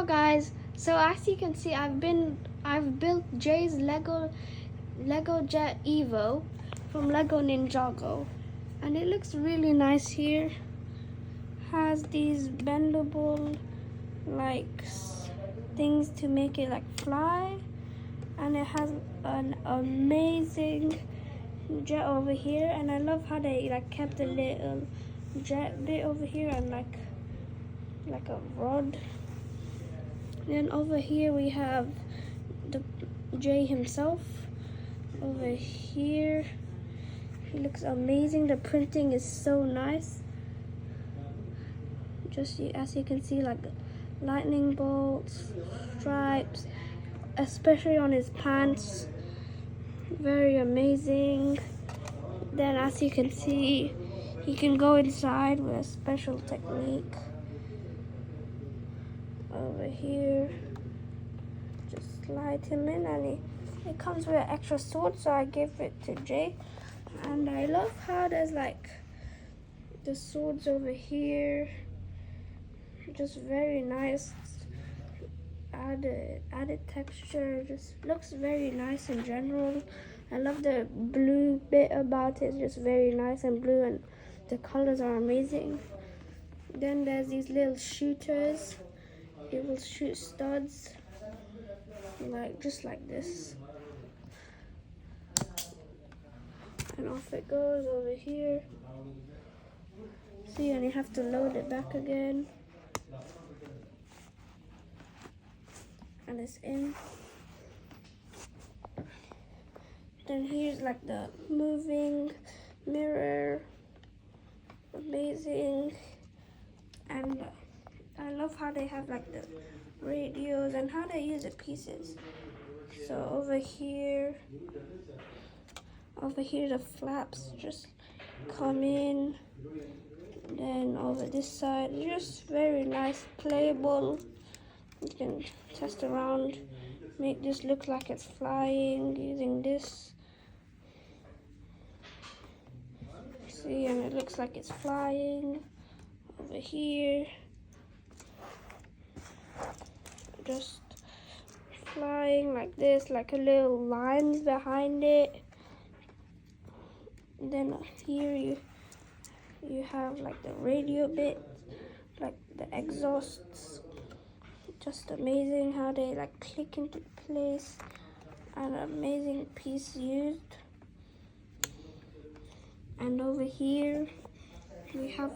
guys, so as you can see, I've built Jay's Lego Jet EVO from Lego Ninjago, and it looks really nice here. Has these bendable things to make it fly, and it has an amazing jet over here, and I love how they kept a little jet bit over here and like a rod. Then over here we have the Jay himself. Over here, he looks amazing. The printing is so nice. Just as you can see, lightning bolts, stripes, especially on his pants. Very amazing. Then as you can see, he can go inside with a special technique. Over here, just slide him in, and it comes with an extra sword, so I give it to Jay. And I love how there's the swords over here, just very nice. Added texture, just looks very nice in general. I love the blue bit about it, just very nice and blue, and the colors are amazing. Then there's these little shooters. It will shoot studs just like this, and off it goes over here. See, and you have to load it back again, and it's in. Then here's the moving mirror, amazing. And I love how they have the radios and how they use the pieces. So over here the flaps just come in. Then over this side, just very nice, playable. You can test around, make this look like it's flying using this. See, and it looks like it's flying. Over here, just flying like this, a little lines behind it. Then here you have the radio bit, the exhausts. Just amazing how they click into place. An amazing piece used. And over here we have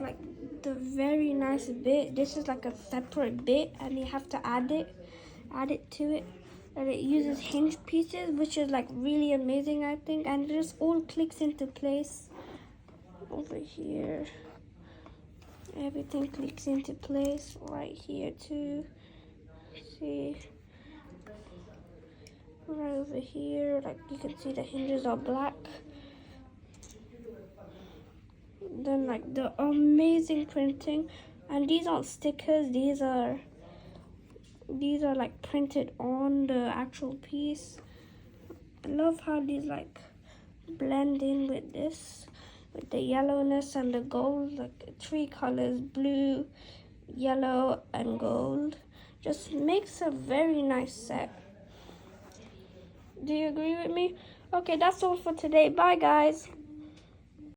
the very nice bit. This is a separate bit, and you have to add it to it. And it uses hinge pieces, which is really amazing, I think. And it just all clicks into place. Over here, everything clicks into place. Right here too. See, right over here, you can see the hinges are black. Then the amazing printing, and these aren't stickers, these are printed on the actual piece. I love how these blend in with this, with the yellowness and the gold, 3 colors, blue, yellow, and gold. Just makes a very nice set. Do you agree with me? Okay, that's all for today. Bye, guys.